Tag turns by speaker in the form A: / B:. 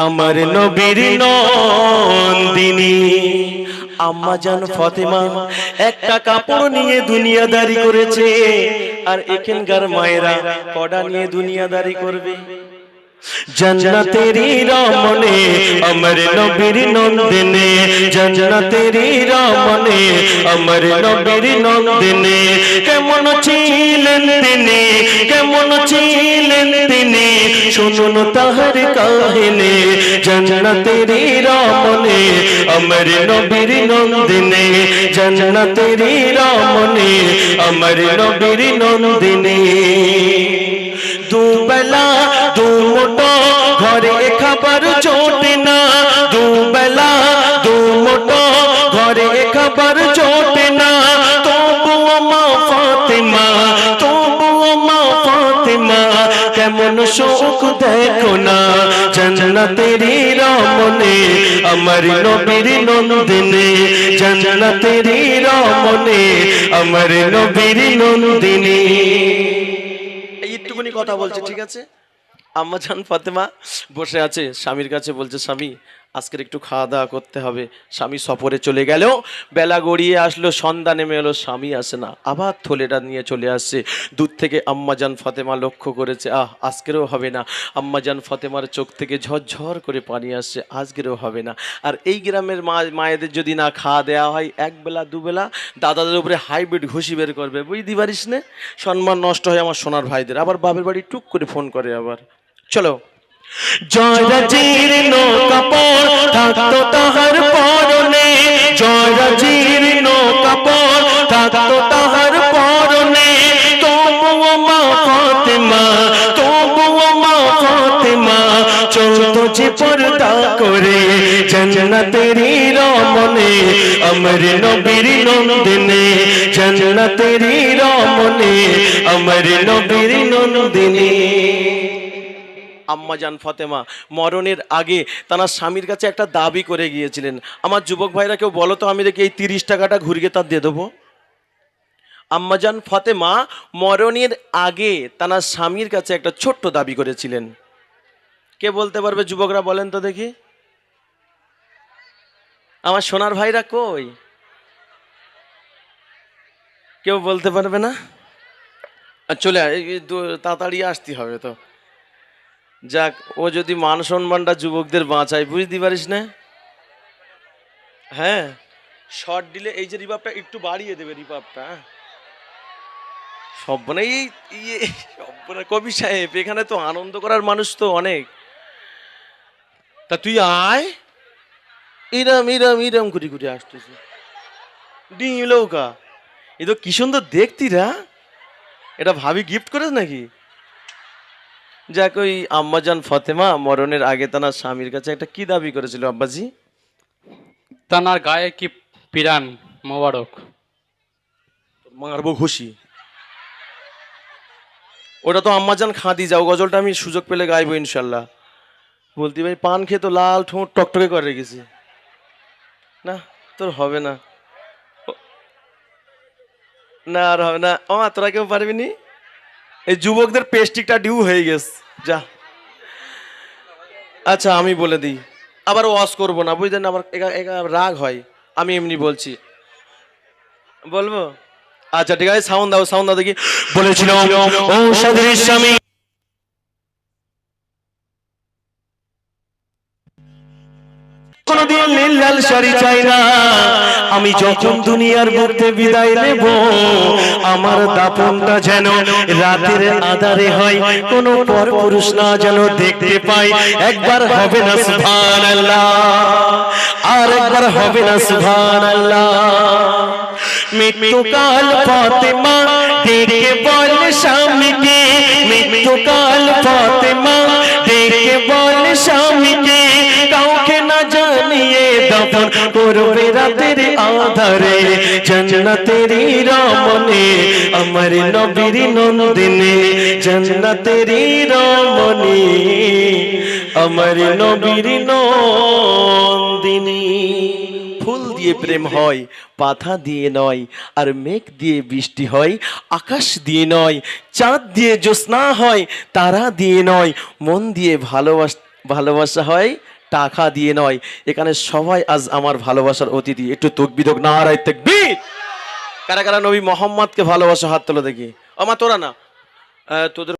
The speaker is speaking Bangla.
A: আমার নবীর নন্দিনী আম্মা জান ফাতেমা একটা কাপড় নিয়ে দুনিয়াদারি করেছে, আর এখানকার মায়েরা কড়া নিয়ে দুনিয়াদারি করবে। জন্নতেরি রমনে আমার নবীর নন্দিনী, জন্নতেরি রমনে আমার নবীর নন্দিনী। কেমন ছিলেন তিনি, কেমন ছিলেন তিনি, শুনুন তাহার কাহিনী। জন্নতেরি রমনে আমার নবীর নন্দিনী, জন্নতেরি রমনে আমার নবীর নন্দিনী। দুবেলা দুমুঠো ঘরে খাবার জোটে না, দুবেলা দুমুঠো ঘরে খাবার জোটে না, তবুও মা ফাতেমা, তবুও মা ফাতেমা কেমন সুখ দেখো না। জন্নতেরি রমনে আমার নবীর নন্দিনী, জন্নতেরি রমনে আমার নবীর নন্দিনী। এইটুকুনি কথা বলছে, ঠিক আছে। আম্মা জান ফাতেমা বসে আছে, স্বামীর কাছে বলছে স্বামী আজকের একটু খাওয়া দাওয়া করতে হবে। স্বামী সফরে চলে গেল, বেলা গড়িয়ে আসলো, সন্ধ্যা নেমে এলো, স্বামী আসে না, আবার থলেটা নিয়ে চলে আসছে। দূর থেকে আম্মা জান ফাতেমা লক্ষ্য করেছে, আজকেরও হবে না। আম্মা জান ফাতেমার চোখ থেকে ঝরঝর করে পানি আসছে, আজকেরও হবে না। আর এই গ্রামের মায়েদের যদি না খাওয়া দেওয়া হয় একবেলা দুবেলা, দাদাদের উপরে হাইব্রিড ঘুষি বের করবে, বুঝতে পারিস না? সম্মান নষ্ট হয় আমার সোনার ভাইদের। আবার বাপের বাড়ি টুক করে ফোন করে আবার। চলো। জয়রাজির নৌকাপড় থাকতো তাহার পরনে, জয়রাজির নৌকাপড় থাকতো তাহার পরনে, তবুও মা ফাতেমা, তবুও মা ফাতেমা চলতো যে পর্দা করে। জন্নতেরি রমনে আমার নবীর নন্দিনী, জন্নতেরি রমনে আমার নবীর নন্দিনী। আম্মা জান ফাতেমা মরণের আগে তার স্বামীর কাছে একটা দাবি করে গিয়েছিলেন। আমার যুবক ভাইরা কেউ বলো তো, আমি দেখি এই 30 টাকাটা ঘুরিয়ে তার দিয়ে দেবো। আম্মা জান ফাতেমা মরণের আগে তার স্বামীর কাছে একটা ছোট্ট দাবি করেছিলেন। কে বলতে পারবে যুবকরা, বলেন তো দেখি। আমার সোনার ভাইরা কই? কেউ বলতে পারবে না? চলে তাড়াতাড়ি আসতে হবে তো। যাক, ও যদি মান সম্মানটা যুবকদের বাঁচায়, বুঝতে পারিস না? হ্যাঁ, শর্ট দিলে এই যে রিভাবটা একটু বাড়িয়ে দেবে, রিভাবটা। সব মানে এই কবি সাহেব, এখানে তো আনন্দ করার মানুষ তো অনেক। তা তুই আয়, ইরাম ইরাম ইরাম ঘুরি ঘুরি আসতেছে ডিলৌকা। এ তো কি সুন্দর দেখতিরা, এটা ভাবি গিফট করেছ নাকি? যাক, ওই আম্মা জান ফাতেমা মরণের আগে তার স্বামীর কাছে একটা কি দাবি করেছিল আব্বাজি?
B: তার গায়ে কি পিরান মোবারক,
A: মারবো ঘুষি। ওটা তো আম্মা জান খাদি যাও, গজলটা আমি সুযোগ পেলে গাইবো ইনশাল্লাহ। বলতি ভাই পান খেয়ে তো লাল ঠোঁট টকটকে করে রেখেছি। না তোর হবে না, না আর হবে না। তোরা কেউ পারবি নি? এই যুবকদের পেস্টিকটা ডিউ হয়ে গেছে, যা। আচ্ছা আমি বলে দিই, আবার ওয়াশ করবো না, বুঝলেন? আবার রাগ হয়, আমি এমনি বলছি, বলবো? আচ্ছা ঠিক আছে, সাউন্ড দাও, সাউন্ড দাও দেখি। বলেছিল ও সাদের স্বামী, কোনদিন নীল লাল শাড়ি চাই না। আমি যখন দুনিয়ার মধ্যে বিদায় নেব, আমার দাপনটা যেন রাতের আধারে হয়, কোন পরপুরুষ না যেন দেখতে পাই। একবার হবে না সুবহানাল্লাহ, আর একবার হবে না সুবহানাল্লাহ। মৃত্যুকাল ফাতেমা ডেকে বল স্বামীকে, মৃত্যুকাল ফাতেমা ডেকে বল স্বামীকে, কাউকে না জানিয়ে দাফন করবে রাতের আধারে। জন্নতেরি রমনে আমার নবীর নন্দিনী, জন্নতেরি রমনে আমার নবীর নন্দিনী। ফুল দিয়ে প্রেম হয়, পাথা দিয়ে নয়, আর মেঘ দিয়ে বৃষ্টি হয়, আকাশ দিয়ে নয়, চাঁদ দিয়ে জ্যোৎস্না হয়, তারা দিয়ে নয়, মন দিয়ে ভালোবাসা হয়, টাকা দিয়ে নয়। এখানে সবাই আজ আমার ভালোবাসার অতিথি। একটু তকবীর হোক, নারায়ে তাকবীর। কারা কারা নবী মোহাম্মদকে ভালোবাসা হাত তোলো দেখি। আমা তোরা না, তোদের